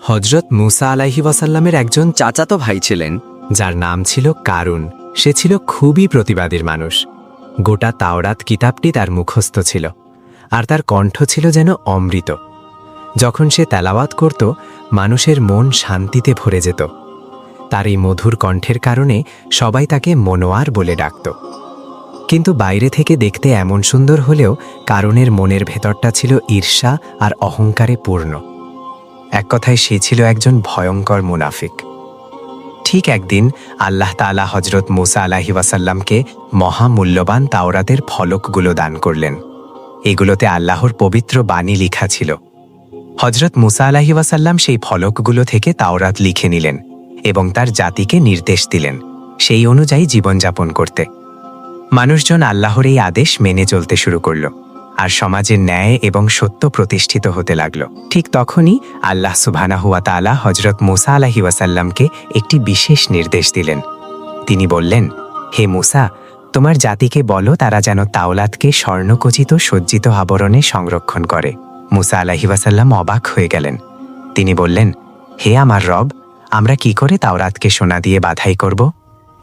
হজরত মুসা আলাইহি ওয়াসাল্লামের একজন চাচাতো ভাই ছিলেন, যার নাম ছিল কারুন। সে ছিল খুবই প্রতিবাদীর মানুষ। গোটা তাওরাত কিতাবটি তার মুখস্থ ছিল, আর তার কণ্ঠ ছিল যেন অমৃত। যখন সে তেলাওয়াত করত, মানুষের মন শান্তিতে ভরে যেত। তার এই মধুর কণ্ঠের কারণে সবাই তাকে মনোয়ার বলে ডাকত। কিন্তু বাইরে থেকে দেখতে এমন সুন্দর হলেও কারুনের মনের ভেতরটা ছিল ঈর্ষা আর অহংকারে পূর্ণ। এক কথায় সে ছিল একজন ভয়ঙ্কর মুনাফিক। ঠিক একদিন আল্লাহ তাআলা হজরত মুসা আলাইহি ওয়াসাল্লামকে মহামূল্যবান তাওরাতের ফলকগুলো দান করলেন। এগুলোতে আল্লাহর পবিত্র বাণী লেখা ছিল। হজরত মুসা আলাইহি ওয়াসাল্লাম সেই ফলকগুলো থেকে তাওরাত লিখে নিলেন এবং তার জাতিকে নির্দেশ দিলেন সেই অনুযায়ী জীবনযাপন করতে। মানুষজন আল্লাহর এই আদেশ মেনে চলতে শুরু করল, আর সমাজের ন্যায় এবং সত্য প্রতিষ্ঠিত হতে লাগল। ঠিক তখনই আল্লাহ সুবহানাহু ওয়া তাআলা হজরত মুসা আলাইহি ওয়াসাল্লামকে একটি বিশেষ নির্দেশ দিলেন। তিনি বললেন, হে মুসা, তোমার জাতিকে বলো তারা যেন তাওরাতকে স্বর্ণখচিত সজ্জিত আবরণে সংরক্ষণ করে। মুসা আলাইহি ওয়াসাল্লাম অবাক হয়ে গেলেন। তিনি বললেন, হে আমার রব, আমরা কি করে তাওরাতকে সোনা দিয়ে বাধাই করব?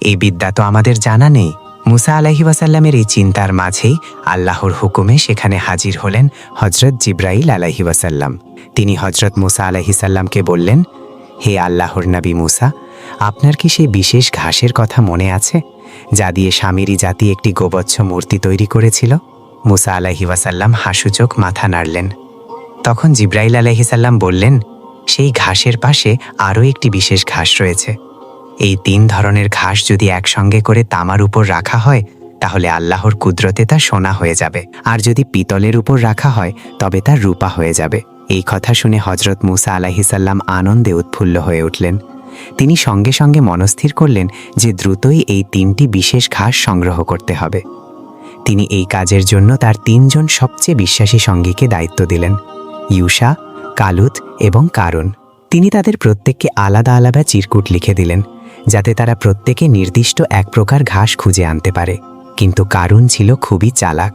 এই বিদ্যা তো আমাদের জানা নেই। মুসা আলাইহি ওয়াসাল্লামের এই চিন্তার মাঝেই আল্লাহর হুকুমে সেখানে হাজির হলেন হজরত জিবরাইল আলাইহি ওয়াসাল্লাম। তিনি হজরত মুসা আলাইহিস সাল্লামকে বললেন, হে আল্লাহর নবী মুসা, আপনার কি সেই বিশেষ ঘাসের কথা মনে আছে যা দিয়ে শামিরি জাতি একটি গোবৎস মূর্তি তৈরি করেছিল? মুসা আলাইহি ওয়াসাল্লাম হাসুচোখ মাথা নাড়লেন। তখন জিবরাইল আলাইহিস সাল্লাম বললেন, সেই ঘাসের পাশে আরও একটি বিশেষ ঘাস রয়েছে। এই 3 ধরনের ঘাস যদি একসঙ্গে করে তামার উপর রাখা হয়, তাহলে আল্লাহর কুদরতে তা সোনা হয়ে যাবে, আর যদি পিতলের উপর রাখা হয় তবে তা রূপা হয়ে যাবে। এই কথা শুনে হজরত মুসা আলাইহিস সাল্লাম আনন্দে উৎফুল্ল হয়ে উঠলেন। তিনি সঙ্গে সঙ্গে মনস্থির করলেন যে দ্রুতই এই 3টি বিশেষ ঘাস সংগ্রহ করতে হবে। তিনি এই কাজের জন্য তার 3 জন সবচেয়ে বিশ্বাসী সঙ্গীকে দায়িত্ব দিলেন, ইউশা, কালুত এবং কারুন। তিনি তাদের প্রত্যেককে আলাদা আলাদা চিরকুট লিখে দিলেন, যাতে তারা প্রত্যেকে নির্দিষ্ট এক প্রকার ঘাস খুঁজে আনতে পারে। কিন্তু কারুন ছিল খুবই চালাক।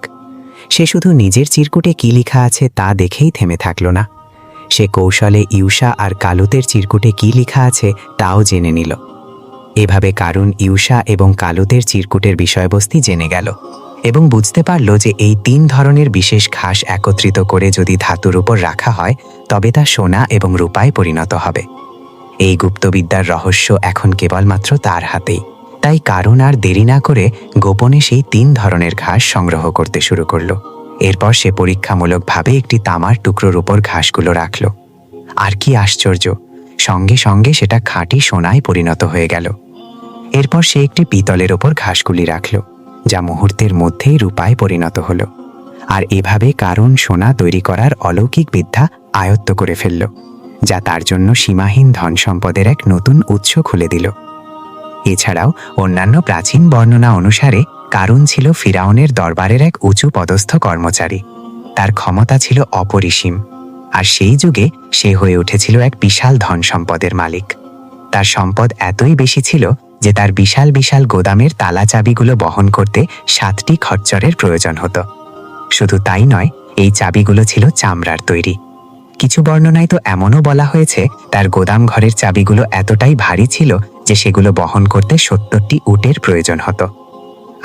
সে শুধু নিজের চিরকুটে কি লেখা আছে তা দেখেই থেমে থাকল না। সে কৌশলে ইউশা আর কালুতের চিরকুটে কি লেখা আছে তাও জেনে নিল। এভাবে কারুন ইউশা এবং কালুতের চিরকুটের বিষয়বস্তু জেনে গেল এবং বুঝতে পারল যে এই 3 ধরনের বিশেষ ঘাস একত্রিত করে যদি ধাতুর উপর রাখা হয়, তবে তা সোনা এবং রূপায় পরিণত হবে। এই গুপ্তবিদ্যার রহস্য এখন কেবলমাত্র তার হাতেই। তাই কারুন আর দেরি না করে গোপনে সেই 3 ধরনের ঘাস সংগ্রহ করতে শুরু করল। এরপর সে পরীক্ষামূলকভাবে একটি তামার টুকরোর উপর ঘাসগুলো রাখল। আর কি আশ্চর্য, সঙ্গে সঙ্গে সেটা খাঁটি সোনায় পরিণত হয়ে গেল। এরপর সে একটি পিতলের ওপর ঘাসগুলি রাখল, যা মুহূর্তের মধ্যেই রূপায় পরিণত হল। আর এভাবে কারুন সোনা তৈরি করার অলৌকিক বিদ্যা আয়ত্ত করে ফেলল, যা তার জন্য সীমাহীন ধন সম্পদের এক নতুন উৎস খুলে দিল। এছাড়াও অন্যান্য প্রাচীন বর্ণনা অনুসারে কারুন ছিল ফিরাউনের দরবারের এক উঁচু পদস্থ কর্মচারী। তার ক্ষমতা ছিল অপরিসীম, আর সেই যুগে সে হয়ে উঠেছিল এক বিশাল ধন সম্পদের মালিক। তার সম্পদ এতই বেশি ছিল যে তার বিশাল বিশাল গোদামের তালা চাবিগুলো বহন করতে 7টি খচ্চরের প্রয়োজন হতো। শুধু তাই নয়, এই চাবিগুলো ছিল চামড়ার তৈরি। কিছু বর্ণনায় তো এমনও বলা হয়েছে তার গোদাম ঘরের চাবিগুলো এতটাই ভারী ছিল যে সেগুলো বহন করতে 70টি উটের প্রয়োজন হতো।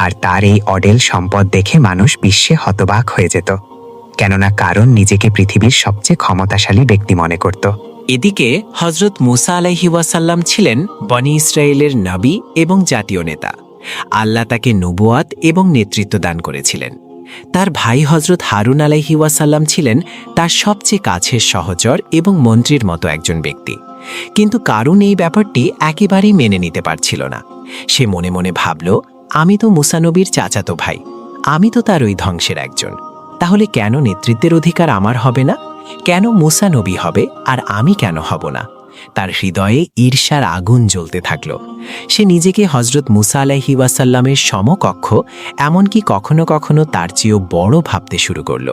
আর তার এই অডেল সম্পদ দেখে মানুষ বিশ্বে হতবাক হয়ে যেত, কেননা কারণ নিজেকে পৃথিবীর সবচেয়ে ক্ষমতাশালী ব্যক্তি মনে করত। এদিকে হজরত মুসা আলাইহি ওয়াসাল্লাম ছিলেন বনি ইসরায়েলের নবী এবং জাতীয় নেতা। আল্লাহ তাকে নবুয়াত এবং নেতৃত্ব দান করেছিলেন। তার ভাই হজরত হারুন আলাইহি ওয়াসাল্লাম ছিলেন তার সবচেয়ে কাছের সহচর এবং মন্ত্রীর মতো একজন ব্যক্তি। কিন্তু কারুন এই ব্যাপারটি একেবারেই মেনে নিতে পারছিল না। সে মনে মনে ভাবল, আমি তো মুসা নবীর চাচাতো ভাই, আমি তো তার ওই ধ্বংসের একজন। তাহলে কেন নেতৃত্বের অধিকার আমার হবে না? কেন মুসা নবী হবে আর আমি কেন হব না? তার হৃদয়ে ঈর্ষার আগুন জ্বলতে থাকল। সে নিজেকে হজরত মুসা আলাইহি ওয়াসাল্লামের সমকক্ষ, এমনকি কখনো কখনো তার চেয়েও বড় ভাবতে শুরু করল।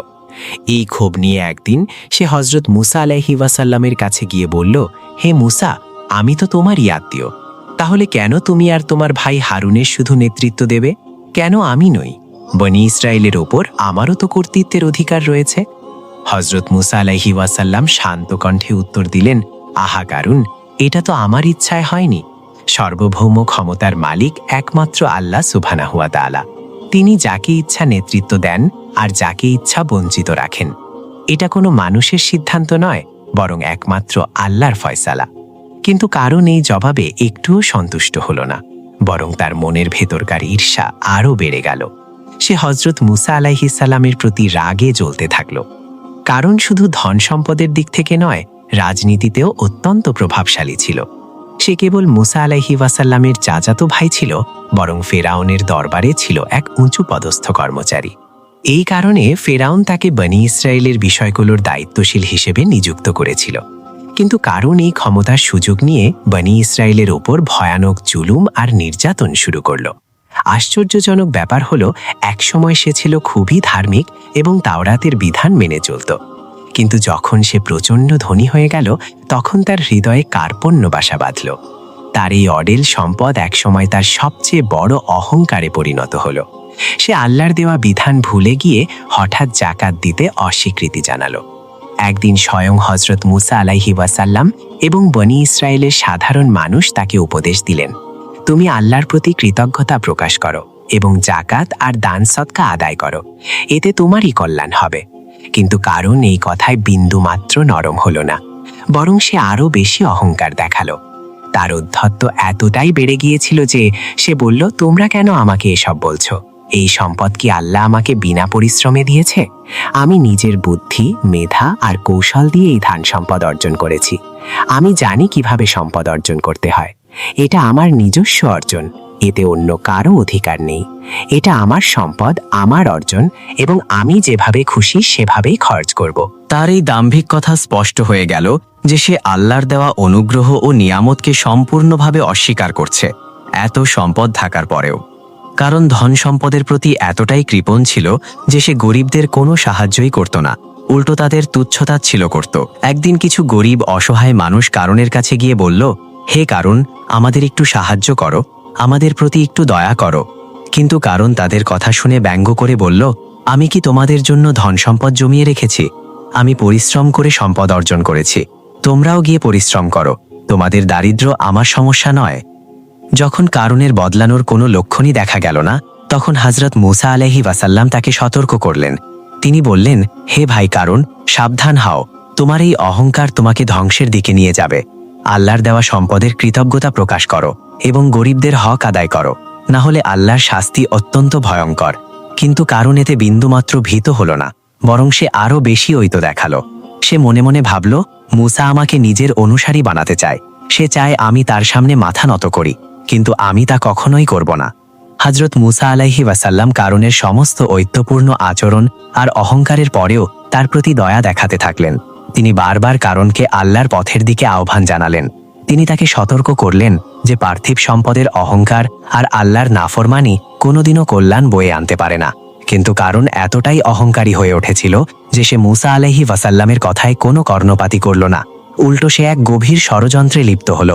এই ক্ষোভ নিয়ে একদিন সে হজরত মুসা আলাইহি ওয়াসাল্লামের কাছে গিয়ে বলল, হে মুসা, আমি তো তোমারই আত্মীয়, তাহলে কেন তুমি আর তোমার ভাই হারুনের শুধু নেতৃত্ব দেবে? কেন আমি নই? বনি ইসরায়েলের ওপর আমারও তো কর্তৃত্বের অধিকার রয়েছে। হজরত মুসা আলাইহি ওয়াসাল্লাম শান্ত কণ্ঠে উত্তর দিলেন, আহা কারুন, এটা তো আমার ইচ্ছায় হয়নি। সর্বভৌম ক্ষমতার মালিক একমাত্র আল্লাহ সুবহানাহু ওয়া তাআলা। তিনি যাকে ইচ্ছা নেতৃত্ব দেন আর যাকে ইচ্ছা বঞ্চিত রাখেন। এটা কোনো মানুষের সিদ্ধান্ত নয়, বরং একমাত্র আল্লাহর ফয়সালা। কিন্তু কারণ এই জবাবে একটুও সন্তুষ্ট হল না, বরং তার মনের ভেতরকার ঈর্ষা আরও বেড়ে গেল। সে হজরত মুসা আলাইহিস সালামের প্রতি রাগে জ্বলতে থাকল। কারণ শুধু ধন সম্পদের দিক থেকে নয়, রাজনীতিতেও অত্যন্ত প্রভাবশালী ছিল। সে কেবল মুসা আলাইহি ওয়াসাল্লামের চাচাতো ভাই ছিল, বরং ফেরাউনের দরবারে ছিল এক উঁচু পদস্থ কর্মচারী। এই কারণে ফেরাউন তাকে বনি ইসরায়েলের বিষয়গুলোর দায়িত্বশীল হিসেবে নিযুক্ত করেছিল। কিন্তু কারণ এই ক্ষমতার সুযোগ নিয়ে বনি ইসরায়েলের ওপর ভয়ানক জুলুম আর নির্যাতন শুরু করল। আশ্চর্যজনক ব্যাপার হলো, একসময় সে ছিল খুবই ধার্মিক এবং তাওরাতের বিধান মেনে চলত। কিন্তু যখন সে প্রচণ্ড ধনী হয়ে গেল, তখন তার হৃদয়ে কার্পণ্য বাসা বাঁধল। তার এই অডেল সম্পদ একসময় তার সবচেয়ে বড় অহংকারে পরিণত হলো। সে আল্লাহর দেওয়া বিধান ভুলে গিয়ে হঠাৎ জাকাত দিতে অস্বীকৃতি জানালো। একদিন স্বয়ং হজরত মুসা আলাইহি ওয়াসাল্লাম এবং বনি ইসরায়েলের সাধারণ মানুষ তাকে উপদেশ দিলেন, তুমি আল্লাহর প্রতি কৃতজ্ঞতা প্রকাশ করো এবং জাকাত আর দান সদকা আদায় করো, এতে তোমারই কল্যাণ হবে। কিন্তু কারণ এই কথায় বিন্দুমাত্র নরম হলো না, বরং সে আরও বেশি অহংকার দেখালো। তার উদ্ধত্ত এতটাই বেড়ে গিয়েছিল যে সে বলল, তোমরা কেন আমাকে এসব বলছো? এই সম্পদ কি আল্লাহ আমাকে বিনা পরিশ্রমে দিয়েছে? আমি নিজের বুদ্ধি, মেধা আর কৌশল দিয়ে এই ধন সম্পদ অর্জন করেছি। আমি জানি কিভাবে সম্পদ অর্জন করতে হয়। এটা আমার নিজস্ব অর্জন, এতে অন্য কারো অধিকার নেই। এটা আমার সম্পদ, আমার অর্জন, এবং আমি যেভাবে খুশি সেভাবেই খরচ করব। তার এই দাম্ভিক কথা স্পষ্ট হয়ে গেল যে সে আল্লাহর দেওয়া অনুগ্রহ ও নিয়ামতকে সম্পূর্ণভাবে অস্বীকার করছে, এত সম্পদ থাকার পরেও। কারণ ধন সম্পদের প্রতি এতটাই কৃপণ ছিল যে সে গরিবদের কোনো সাহায্যই করত না, উল্টো তাদের তুচ্ছতাচ্ছিল্য করত। একদিন কিছু গরিব অসহায় মানুষ কারণের কাছে গিয়ে বলল, হে কারণ, আমাদের একটু সাহায্য করো, আমাদের প্রতি একটু দয়া করো। কিন্তু কারণ তাদের কথা শুনে ব্যঙ্গ করে বলল, আমি কি তোমাদের জন্য ধন সম্পদ জমিয়ে রেখেছি? আমি পরিশ্রম করে সম্পদ অর্জন করেছি, তোমরাও গিয়ে পরিশ্রম করো, তোমাদের দারিদ্র্য আমার সমস্যা নয়। যখন কারণের বদলানোর কোনো লক্ষণই দেখা গেল না, তখন হযরত মুসা আলাইহি ওয়াসাল্লাম তাকে সতর্ক করলেন। তিনি বললেন, হে ভাই কারণ, সাবধান হও, তোমার এই অহংকার তোমাকে ধ্বংসের দিকে নিয়ে যাবে। আল্লাহর দেওয়া সম্পদের কৃতজ্ঞতা প্রকাশ করো এবং গরিবদের হক আদায় করো, না হলে আল্লাহর শাস্তি অত্যন্ত ভয়ঙ্কর। কিন্তু কারণ এতে বিন্দুমাত্র ভীত হল না, বরং সে আরও বেশি ঐত দেখালো। সে মনে মনে ভাবল, মুসা আমাকে নিজের অনুসারী বানাতে চায়, সে চায় আমি তার সামনে মাথা নত করি, কিন্তু আমি তা কখনোই করব না। হযরত মুসা আলাইহি ওয়াসাল্লাম কারণের সমস্ত ঐত্যপূর্ণ আচরণ আর অহংকারের পরেও তার প্রতি দয়া দেখাতে থাকলেন। তিনি বারবার কারণকে আল্লাহর পথের দিকে আহ্বান জানালেন। তিনি তাকে সতর্ক করলেন যে পার্থিব সম্পদের অহংকার আর আল্লাহর নাফরমানি কোনোদিনও কল্যাণ বয়ে আনতে পারে না। কিন্তু কারণ এতটাই অহংকারী হয়ে উঠেছিল যে সে মুসা আলাইহি ওয়াসাল্লামের কথায় কোনো কর্ণপাতই করল না। উল্টো সে এক গভীর ষড়যন্ত্রে লিপ্ত হল।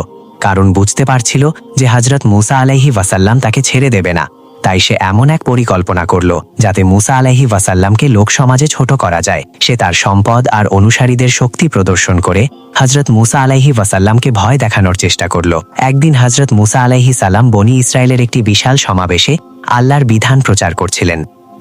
কারণ বুঝতে পারছিল যে হযরত মুসা আলাইহি ওয়াসাল্লাম তাকে ছেড়ে দেবে না। তাই সে এমন এক পরিকল্পনা করল যাতে মুসা আলাইহি ওয়াসাল্লামকে লোক সমাজে ছোট করা যায়। সে তার সম্পদ আর অনুসারীদের শক্তি প্রদর্শন করে হযরত মুসা আলাইহি ওয়াসাল্লামকে ভয় দেখানোর চেষ্টা করল। একদিন হযরত মুসা আলাইহি সালাম বনি ইসরায়েলের একটি বিশাল সমাবেশে আল্লাহর বিধান প্রচার করছিলেন।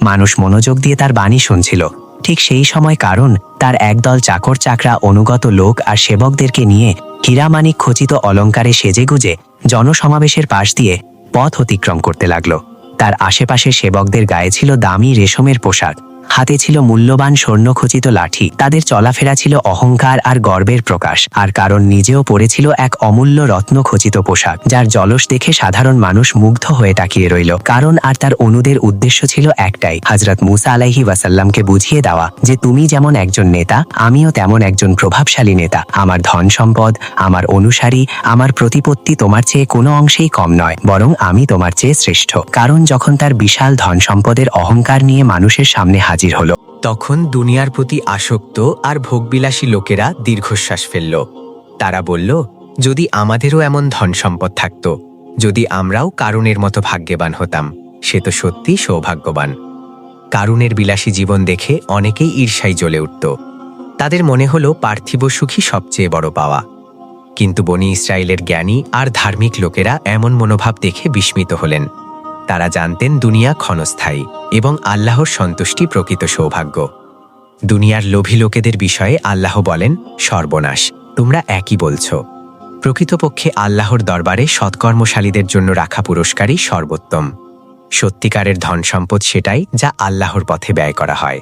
মানুষ মনোযোগ দিয়ে তার বাণী শুনছিল। ঠিক সেই সময় কারণ তার একদল চাকর চাকরা, অনুগত লোক আর সেবকদেরকে নিয়ে হীরামানিক খচিত অলঙ্কারে সেজেগুজে জনসমাবেশের পাশ দিয়ে পথ অতিক্রম করতে লাগল। তার আশেপাশে সেবকদের গায়ে ছিল দামি রেশমের পোশাক, হাতে ছিল মূল্যবান স্বর্ণখচিত লাঠি। তাদের চলাফেরা ছিল অহংকার আর গর্বের প্রকাশ। আর কারণ নিজেও পরেছিল এক অমূল্য রত্নখচিত পোশাক, যার জলস দেখে সাধারণ মানুষ মুগ্ধ হয়ে তাকিয়ে রইল। কারণ আর তার অনুদের উদ্দেশ্য ছিল একটাই, হযরত মুসা আলাইহি ওয়াসাল্লামকে বুঝিয়ে দেওয়া যে তুমি যেমন একজন নেতা, আমিও তেমন একজন প্রভাবশালী নেতা। আমার ধন সম্পদ, আমার অনুসারী, আমার প্রতিপত্তি তোমার চেয়ে কোনো অংশেই কম নয়, বরং আমি তোমার চেয়ে শ্রেষ্ঠ। কারণ যখন তার বিশাল ধন সম্পদের অহংকার নিয়ে মানুষের সামনে হাজির হলো, তখন দুনিয়ার প্রতি আসক্ত আর ভোগবিলাসী লোকেরা দীর্ঘশ্বাস ফেলল। তারা বলল, যদি আমাদেরও এমন ধন সম্পদ থাকত, যদি আমরাও কারুনের মতো ভাগ্যবান হতাম, সে তো সত্যি সৌভাগ্যবান। কারুনের বিলাসী জীবন দেখে অনেকেই ঈর্ষায় জ্বলে উঠত। তাদের মনে হলো পার্থিব সুখই সবচেয়ে বড় পাওয়া। কিন্তু বনি ইসরায়েলের জ্ঞানী আর ধার্মিক লোকেরা এমন মনোভাব দেখে বিস্মিত হলেন। তারা জানতেন দুনিয়া ক্ষণস্থায়ী এবং আল্লাহর সন্তুষ্টি প্রকৃত সৌভাগ্য। দুনিয়ার লোভী লোকেদের বিষয়ে আল্লাহ বলেন, সর্বনাশ, তোমরা একই বলছ। প্রকৃতপক্ষে আল্লাহর দরবারে সৎকর্মশালীদের জন্য রাখা পুরস্কারই সর্বোত্তম। সত্যিকারের ধন সম্পদ সেটাই যা আল্লাহর পথে ব্যয় করা হয়,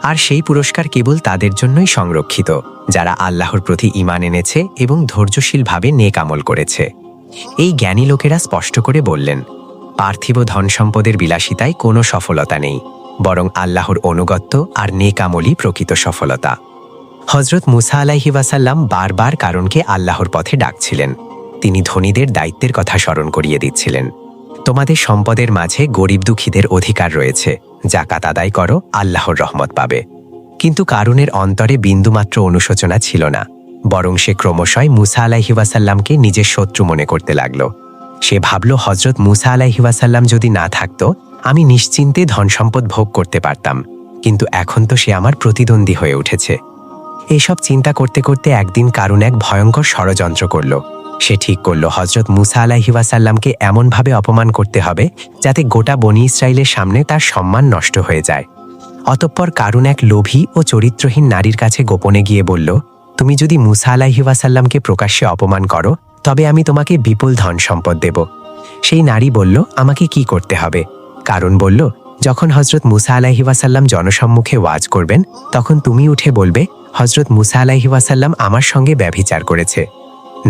আর সেই পুরস্কার কেবল তাদের জন্যই সংরক্ষিত যারা আল্লাহর প্রতি ঈমান এনেছে এবং ধৈর্যশীলভাবে নেক আমল করেছে। এই জ্ঞানী লোকেরা স্পষ্ট করে বললেন, পার্থিব ধন সম্পদের বিলাসিতায় কোনো সফলতা নেই, বরং আল্লাহর অনুগত্য আর নেক আমলই প্রকৃত সফলতা। হজরত মুসা আলাইহি ওয়াসাল্লাম বারবার কারুনকে আল্লাহর পথে ডাকছিলেন। তিনি ধনীদের দায়িত্বের কথা স্মরণ করিয়ে দিচ্ছিলেন। তোমাদের সম্পদের মাঝে গরিব দুঃখীদের অধিকার রয়েছে, জাকাত আদায় করো, আল্লাহর রহমত পাবে। কিন্তু কারুনের অন্তরে বিন্দুমাত্র অনুশোচনা ছিল না, বরং সে ক্রমশই মুসা আলাইহি ওয়াসাল্লামকে নিজের শত্রু মনে করতে লাগল। সে ভাবল, হজরত মুসা আলাইহি ওয়াসাল্লাম যদি না থাকতো আমি নিশ্চিন্তে ধন সম্পদ ভোগ করতে পারতাম, কিন্তু এখন তো সে আমার প্রতিদ্বন্দ্বী হয়ে উঠেছে। এইসব চিন্তা করতে করতে একদিন কারুন এক ভয়ঙ্কর ষড়যন্ত্র করল। সে ঠিক করল হজরত মুসা আলাইহি ওয়াসাল্লামকে এমনভাবে অপমান করতে হবে যাতে গোটা বনি ইসরায়েলের সামনে তার সম্মান নষ্ট হয়ে যায়। অতঃপর কারুন এক লোভী ও চরিত্রহীন নারীর কাছে গোপনে গিয়ে বলল, তুমি যদি মুসা আলাইহি ওয়াসাল্লামকে প্রকাশ্যে অপমান করো তবে আমি তোমাকে বিপুল ধন সম্পদ দেব। সেই নারী বলল, আমাকে কি করতে হবে? কারুন বলল, যখন হজরত মুসা আলাইহি ওয়াসাল্লাম জনসম্মুখে ওয়াজ করবেন তখন তুমি উঠে বলবে, হজরত মুসা আলাইহি ওয়াসাল্লাম আমার সঙ্গে ব্যভিচার করেছে।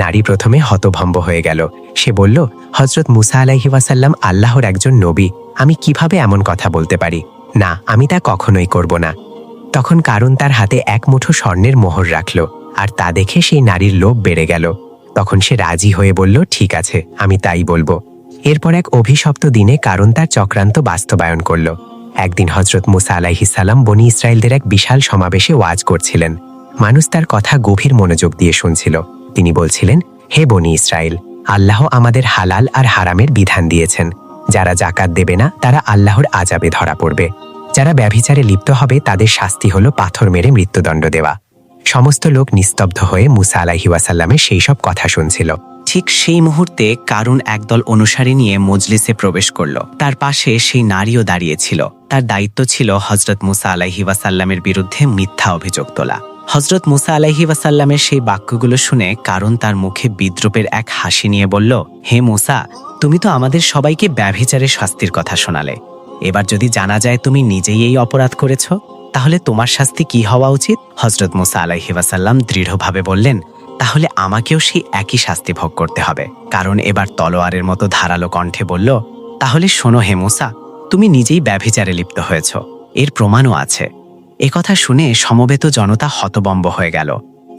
নারী প্রথমে হতভম্ব হয়ে গেল। সে বলল, হজরত মুসা আলাইহি ওয়াসাল্লাম আল্লাহর একজন নবী, আমি কিভাবে এমন কথা বলতে পারি? না, আমি তা কখনোই করব না। তখন কারুন তার হাতে এক মুঠো স্বর্ণের মোহর রাখল, আর তা দেখে সেই নারীর লোভ বেড়ে গেল। তখন সে রাজি হয়ে বলল, ঠিক আছে, আমি তাই বলবো। এরপর এক অভিশপ্ত দিনে কারুন তার চক্রান্ত বাস্তবায়ন করল। একদিন হজরত মুসা আলাইহিস সালাম বনি ইসরায়েলদের এক বিশাল সমাবেশে ওয়াজ করছিলেন। মানুষ তার কথা গভীর মনোযোগ দিয়ে শুনছিল। তিনি বলছিলেন, হে বনি ইসরায়েল, আল্লাহ আমাদের হালাল আর হারামের বিধান দিয়েছেন। যারা জাকাত দেবে না তারা আল্লাহর আযাবে ধরা পড়বে। যারা ব্যভিচারে লিপ্ত হবে তাদের শাস্তি হলো পাথর মেরে মৃত্যুদণ্ড দেওয়া। সমস্ত লোক নিস্তব্ধ হয়ে মুসা আলাইহি ওয়াসাল্লামের সেই সব কথা শুনছিল। ঠিক সেই মুহূর্তে কারুন একদল অনুসারী নিয়ে মজলিসে প্রবেশ করল। তার পাশে সেই নারীও দাঁড়িয়েছিল। তার দায়িত্ব ছিল হজরত মুসা আলাইহি ওয়াসাল্লামের বিরুদ্ধে মিথ্যা অভিযোগ তোলা। হজরত মুসা আলাইহি ওয়াসাল্লামের সেই বাক্যগুলো শুনে কারুন তার মুখে বিদ্রূপের এক হাসি নিয়ে বলল, হে মুসা, তুমি তো আমাদের সবাইকে ব্যভিচারের শাস্তির কথা শোনালে। এবার যদি জানা যায় তুমি নিজেই এই অপরাধ করেছ, তাহলে তোমার শাস্তি কি হওয়া উচিত? হজরত মুসা আলাইহি ওয়াসাল্লাম দৃঢ়ভাবে বললেন, তাহলে আমাকেও সেই একই শাস্তি ভোগ করতে হবে। কারণ এবার তলোয়ারের মতো ধারালো কণ্ঠে বলল, তাহলে শোনো হে মুসা, তুমি নিজেই ব্যভিচারে লিপ্ত হয়েছ, এর প্রমাণও আছে। একথা শুনে সমবেত জনতা হতবম্ব হয়ে গেল।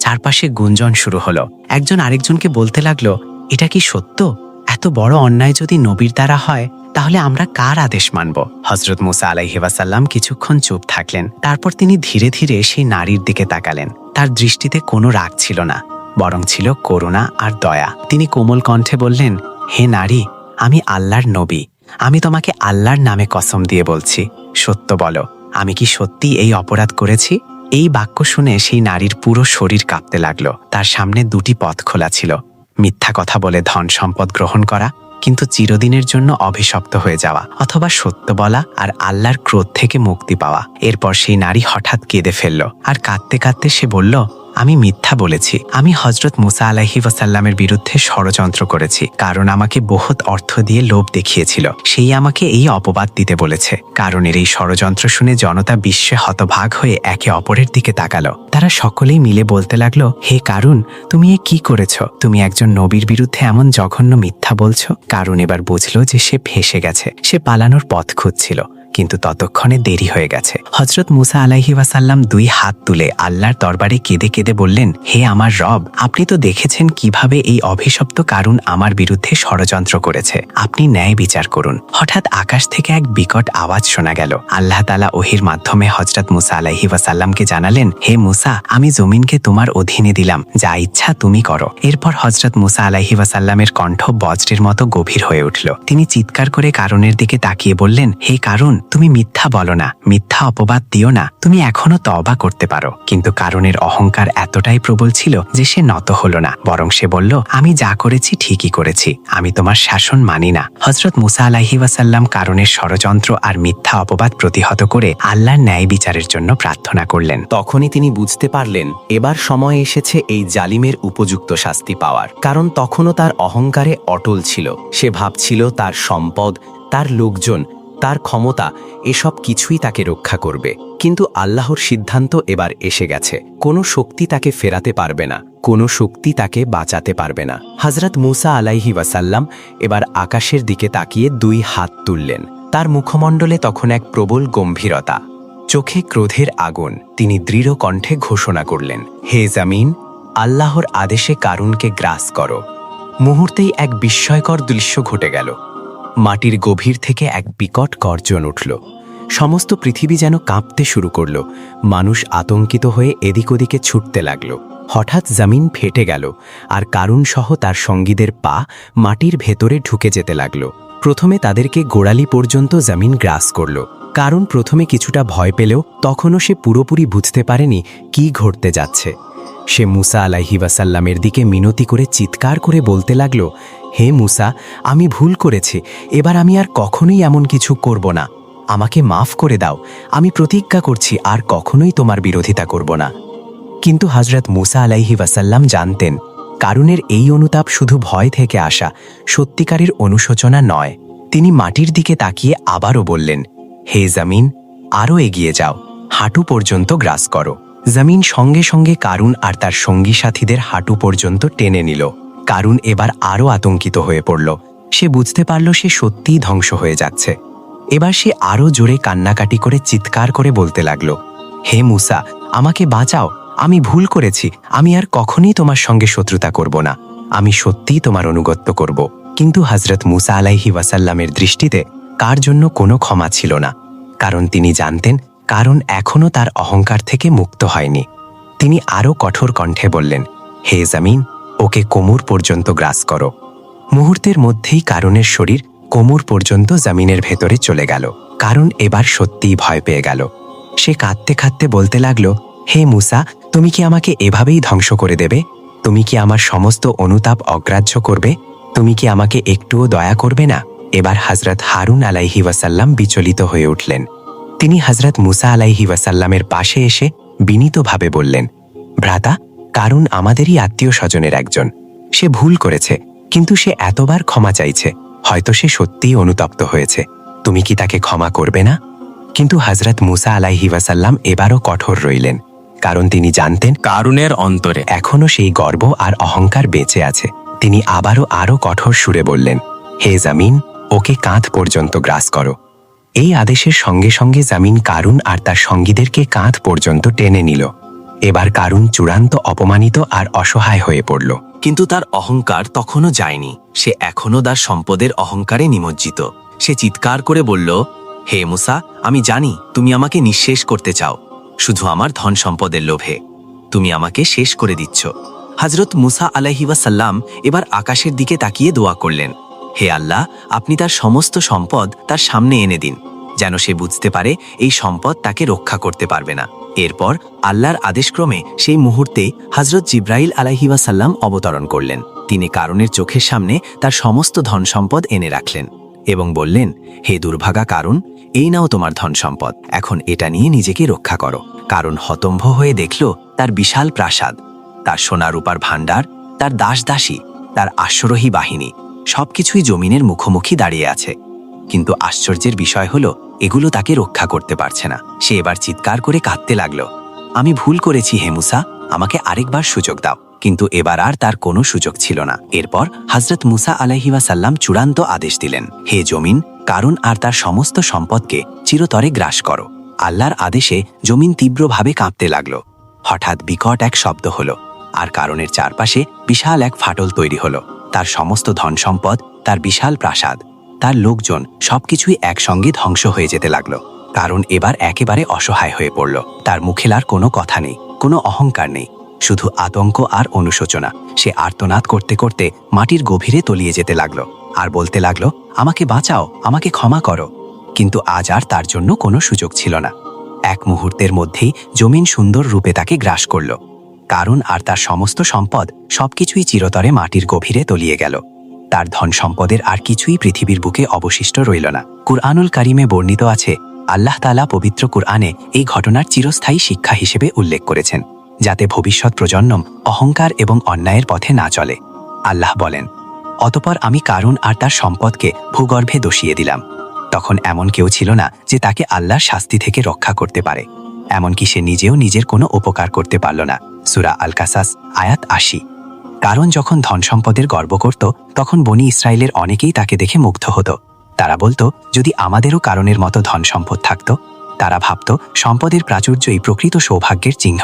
চারপাশে গুঞ্জন শুরু হলো। একজন আরেকজনকে বলতে লাগলো, এটা কি সত্য? এত বড় অন্যায় যদি নবীর দ্বারা হয় তাহলে আমরা কার আদেশ মানব? হজরত মুসা আলাইহি ওয়াসাল্লাম কিছুক্ষণ চুপ থাকলেন। তারপর তিনি ধীরে ধীরে সেই নারীর দিকে তাকালেন। তার দৃষ্টিতে কোনো রাগ ছিল না, বরং ছিল করুণা আর দয়া। তিনি কোমল কণ্ঠে বললেন, হে নারী, আমি আল্লাহর নবী। আমি তোমাকে আল্লাহর নামে কসম দিয়ে বলছি, সত্য বলো, আমি কি সত্যি এই অপরাধ করেছি? এই বাক্য শুনে সেই নারীর পুরো শরীর কাঁপতে লাগলো। তার সামনে দুটি পথ খোলা ছিল, মিথ্যা কথা বলে ধন সম্পদ গ্রহণ করা, কিন্তু চিরদিনের জন্য অভিশপ্ত হয়ে যাওয়া, অথবা সত্য বলা আর আল্লাহর ক্রোধ থেকে মুক্তি পাওয়া। এরপর সেই নারী হঠাৎ কেঁদে ফেলল, আর কাঁদতে কাঁদতে সে বলল, আমি মিথ্যা বলেছি। আমি হজরত মুসা আলাইহি ওয়াসাল্লামের বিরুদ্ধে ষড়যন্ত্র করেছি। কারণ আমাকে বহুত অর্থ দিয়ে লোভ দেখিয়েছিল, সেই আমাকে এই অপবাদ দিতে বলেছে। কারণের এই ষড়যন্ত্র শুনে জনতা বিশ্বে হতভাগ হয়ে একে অপরের দিকে তাকালো। তারা সকলেই মিলে বলতে লাগলো, হে কারুন, তুমি এ কি করেছ? তুমি একজন নবীর বিরুদ্ধে এমন জঘন্য মিথ্যা বলছো। কারুন এবার বুঝলো যে সে ফেঁসে গেছে। সে পালানোর পথ খুঁজছিল, কিন্তু ততক্ষণে দেরি হয়ে গেছে। হজরত মুসা আলাইহি ওয়াসাল্লাম দুই হাত তুলে আল্লাহর দরবারে কেঁদে কেঁদে বললেন, হে আমার রব, আপনি তো দেখেছেন কিভাবে এই অভিশপ্ত কারুন আমার বিরুদ্ধে ষড়যন্ত্র করেছে। আপনি ন্যায় বিচার করুন। হঠাৎ আকাশ থেকে এক বিকট আওয়াজ শোনা গেল। আল্লাহ তাআলা ওহির মাধ্যমে হজরত মুসা আলাইহি ওয়াসাল্লামকে জানালেন, হে মুসা, আমি জমিনকে তোমার অধীনে দিলাম, যা ইচ্ছা তুমি করো। এরপর হজরত মুসা আলাইহি ওয়াসাল্লামের কণ্ঠ বজ্রের মতো গভীর হয়ে উঠল। তিনি চিৎকার করে কারুনের দিকে তাকিয়ে বললেন, হে কারুন, তুমি মিথ্যা বলো না, মিথ্যা অপবাদ দিও না, তুমি এখনো তওবা করতে পারো। কিন্তু কারুনের অহংকার এতটাই প্রবল ছিল যে সে নত হলো না, বরং সে বলল, আমি যা করেছি ঠিকই করেছি, আমি তোমার শাসন মানি না। হযরত মুসা আলাইহি ওয়াসাল্লাম কারুনের ষড়যন্ত্র আর মিথ্যা অপবাদ প্রতিহত করে আল্লাহর ন্যায় বিচারের জন্য প্রার্থনা করলেন। তখনই তিনি বুঝতে পারলেন এবার সময় এসেছে এই জালিমের উপযুক্ত শাস্তি পাওয়ার। কারণ তখনও তার অহংকারে অটল ছিল। সে ভাবছিল তার সম্পদ, তার লোকজন, তার ক্ষমতা এসব কিছুই তাকে রক্ষা করবে। কিন্তু আল্লাহর সিদ্ধান্ত এবার এসে গেছে। কোনো শক্তি তাকে ফেরাতে পারবে না, কোনো শক্তি তাকে বাঁচাতে পারবে না। হযরত মুসা আলাইহি ওয়াসাল্লাম এবার আকাশের দিকে তাকিয়ে 2 হাত তুললেন। তার মুখমণ্ডলে তখন এক প্রবল গম্ভীরতা, চোখে ক্রোধের আগুন। তিনি দৃঢ় কণ্ঠে ঘোষণা করলেন, হে জামিন, আল্লাহর আদেশে কারুনকে গ্রাস করো। মুহূর্তেই এক বিস্ময়কর দৃশ্য ঘটে গেল। মাটির গভীর থেকে এক বিকট গর্জন উঠল। সমস্ত পৃথিবী যেন কাঁপতে শুরু করল। মানুষ আতঙ্কিত হয়ে এদিক ওদিকে ছুটতে লাগল। হঠাৎ জামিন ফেটে গেল আর কারুন সহ তার সঙ্গীদের পা মাটির ভেতরে ঢুকে যেতে লাগল। প্রথমে তাদেরকে গোড়ালি পর্যন্ত জামিন গ্রাস করল। কারণ প্রথমে কিছুটা ভয় পেলেও তখনও সে পুরোপুরি বুঝতে পারেনি কি ঘটতে যাচ্ছে। সে মুসা আলাইহি ওয়াসাল্লামের দিকে মিনতি করে চিৎকার করে বলতে লাগল, হে মুসা, আমি ভুল করেছি, এবার আমি আর কখনোই এমন কিছু করব না। আমাকে মাফ করে দাও, আমি প্রতিজ্ঞা করছি আর কখনোই তোমার বিরোধিতা করব না। কিন্তু হযরত মুসা আলাইহি ওয়াসাল্লাম জানতেন কারুনের এই অনুতাপ শুধু ভয় থেকে আসা, সত্যিকারের অনুশোচনা নয়। তিনি মাটির দিকে তাকিয়ে আবারও বললেন, হে জামিন, আরও এগিয়ে যাও, হাঁটু পর্যন্ত গ্রাস করো। জামিন সঙ্গে সঙ্গে কারুন আর তার সঙ্গী সাথীদের হাঁটু পর্যন্ত টেনে নিল। কারুন এবার আরও আতঙ্কিত হয়ে পড়ল। সে বুঝতে পারল সে সত্যিই ধ্বংস হয়ে যাচ্ছে। এবার সে আরও জোরে কান্নাকাটি করে চিৎকার করে বলতে লাগল, হে মুসা, আমাকে বাঁচাও, আমি ভুল করেছি, আমি আর কখনোই তোমার সঙ্গে শত্রুতা করব না, আমি সত্যিই তোমার অনুগত্য করব। কিন্তু হযরত মুসা আলাইহি ওয়াসাল্লামের দৃষ্টিতে কার জন্য কোনো ক্ষমা ছিল না। কারণ তিনি জানতেন কারণ এখনও তার অহংকার থেকে মুক্ত হয়নি। তিনি আরও কঠোর কণ্ঠে বললেন, হে জামিন, ওকে কোমর পর্যন্ত গ্রাস করো। মুহূর্তের মধ্যেই কারুনের শরীর কোমর পর্যন্ত জামিনের ভেতরে চলে গেল। কারণ এবার সত্যিই ভয় পেয়ে গেল। সে কাঁদতে কাঁদতে বলতে লাগল, হে মুসা, তুমি কি আমাকে এভাবেই ধ্বংস করে দেবে? তুমি কি আমার সমস্ত অনুতাপ অগ্রাহ্য করবে? তুমি কি আমাকে একটুও দয়া করবে না? এবার হযরত হারুন আলাইহি ওয়াসাল্লাম বিচলিত হয়ে উঠলেন। তিনি হযরত মুসা আলাইহি ওয়াসাল্লামের পাশে এসে বিনীতভাবে বললেন, ভ্রাতা, কারুন আমাদেরই আত্মীয় স্বজনের একজন। সে ভুল করেছে, কিন্তু সে এতবার ক্ষমা চাইছে, হয়তো সে সত্যিই অনুতপ্ত হয়েছে। তুমি কি তাকে ক্ষমা করবে না? কিন্তু হযরত মুসা আলাইহি ওয়াসাল্লাম এবারও কঠোর রইলেন। কারণ তিনি জানতেন কারুনের অন্তরে এখনও সেই গর্ব আর অহংকার বেঁচে আছে। তিনি আরও কঠোর সুরে বললেন, হে জামিন, ওকে কাঁধ পর্যন্ত গ্রাস করো। এই আদেশের সঙ্গে সঙ্গে জামিন কারুন আর তার সঙ্গীদেরকে কাঁধ পর্যন্ত টেনে নিল। এবার কারুন চূড়ান্ত অপমানিত আর অসহায় হয়ে পড়ল। কিন্তু তার অহংকার তখনও যায়নি। সে এখনও তার সম্পদের অহংকারে নিমজ্জিত। সে চিৎকার করে বলল, হে মুসা, আমি জানি তুমি আমাকে নিঃশেষ করতে চাও, শুধু আমার ধন সম্পদের লোভে। তুমি আমাকে শেষ করে দিচ্ছ। হযরত মুসা আলাইহি ওয়াসাল্লাম এবার আকাশের দিকে তাকিয়ে দোয়া করলেন, হে আল্লাহ, আপনি তার সমস্ত সম্পদ তার সামনে এনে দিন, যেন সে বুঝতে পারে এই সম্পদ তাকে রক্ষা করতে পারবে না। এরপর আল্লাহর আদেশক্রমে সেই মুহূর্তে হযরত জিব্রাইল আলাইহি ওয়াসাল্লাম অবতরণ করলেন। তিনি কারুনের চোখের সামনে তার সমস্ত ধন সম্পদ এনে রাখলেন এবং বললেন, হে দুর্ভাগা কারুন, এই নাও তোমার ধন সম্পদ, এখন এটা নিয়ে নিজেকে রক্ষা করো। কারুন হতম্ভ হয়ে দেখল তার বিশাল প্রাসাদ, তার সোনা রূপার ভাণ্ডার, তার দাস দাসী, তার আশ্বারোহী বাহিনী সবকিছুই জমিনের মুখোমুখি দাঁড়িয়ে আছে। কিন্তু আশ্চর্যের বিষয় হলো এগুলো তাকে রক্ষা করতে পারছে না। সে এবার চিৎকার করে কাঁদতে লাগলো, আমি ভুল করেছি হে মুসা, আমাকে আরেকবার সুযোগ দাও। কিন্তু এবার আর তার কোনো সুযোগ ছিল না। এরপর হযরত মুসা আলাইহি ওয়াসাল্লাম চূড়ান্ত আদেশ দিলেন, হে জমিন, কারুন আর তার সমস্ত সম্পদকে চিরতরে গ্রাস করো। আল্লাহর আদেশে জমিন তীব্রভাবে কাঁপতে লাগলো। হঠাৎ বিকট এক শব্দ হলো আর কারুনের চারপাশে বিশাল এক ফাটল তৈরি হলো। তার সমস্ত ধন সম্পদ, তার বিশাল প্রাসাদ, তার লোকজন সবকিছুই একসঙ্গে ধ্বংস হয়ে যেতে লাগলো। কারণ এবার একেবারে অসহায় হয়ে পড়ল। তার মুখে আর কোনো কথা নেই, কোনো অহংকার নেই, শুধু আতঙ্ক আর অনুশোচনা। সে আর্তনাদ করতে করতে মাটির গভীরে তলিয়ে যেতে লাগলো আর বলতে লাগলো, আমাকে বাঁচাও, আমাকে ক্ষমা করো। কিন্তু আজ আর তার জন্য কোনো সুযোগ ছিল না। এক মুহূর্তের মধ্যেই জমিন সুন্দর রূপে তাকে গ্রাস করল। কারণ আর তার সমস্ত সম্পদ সবকিছুই চিরতরে মাটির গভীরে তলিয়ে গেল। তার ধন সম্পদের আর কিছুই পৃথিবীর বুকে অবশিষ্ট রইল না। কুরআনুল কারিমে বর্ণিত আছে, আল্লাহ তাআলা পবিত্র কুরআনে এই ঘটনার চিরস্থায়ী শিক্ষা হিসেবে উল্লেখ করেছেন, যাতে ভবিষ্যৎ প্রজন্ম অহংকার এবং অন্যায়ের পথে না চলে। আল্লাহ বলেন, অতপর আমি কারুন আর তার সম্পদকে ভূগর্ভে দশিয়ে দিলাম। তখন এমন কেউ ছিল না যে তাকে আল্লাহর শাস্তি থেকে রক্ষা করতে পারে, এমনকি সে নিজেও নিজের কোনো উপকার করতে পারল না। সূরা আল কাসাস আয়াত ৮০। কারণ যখন ধন সম্পদের গর্ব করত, তখন বনি ইসরায়েলের অনেকেই তাকে দেখে মুগ্ধ হতো। তারা বলতো, যদি আমাদেরও কারণের মতো ধন সম্পদ থাকত। তারা ভাবত সম্পদের প্রাচুর্যই প্রকৃত সৌভাগ্যের চিহ্ন।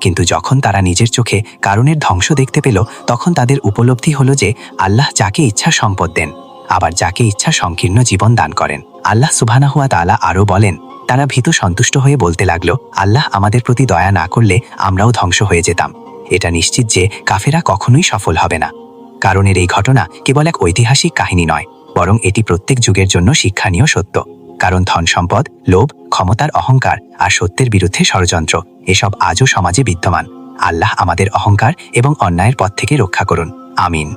কিন্তু যখন তারা নিজের চোখে কারণের ধ্বংস দেখতে পেল, তখন তাদের উপলব্ধি হলো যে আল্লাহ যাকে ইচ্ছা সম্পদ দেন, আবার যাকে ইচ্ছা সংকীর্ণ জীবন দান করেন। আল্লাহ সুবহানাহু ওয়া তাআলা আরও বলেন, তারা ভীত সন্তুষ্ট হয়ে বলতে লাগলো, আল্লাহ আমাদের প্রতি দয়া না করলে আমরাও ধ্বংস হয়ে যেতাম। এটা নিশ্চিত যে কাফেরা কখনোই সফল হবে না। কারণের এই ঘটনা কেবল এক ঐতিহাসিক কাহিনী নয়, বরং এটি প্রত্যেক যুগের জন্য শিক্ষণীয় সত্য। কারণ ধন সম্পদ, লোভ, ক্ষমতার অহংকার আর সত্যের বিরুদ্ধে ষড়যন্ত্র এসব আজও সমাজে বিদ্যমান। আল্লাহ আমাদের অহংকার এবং অন্যায়ের পথ থেকে রক্ষা করুন। আমিন।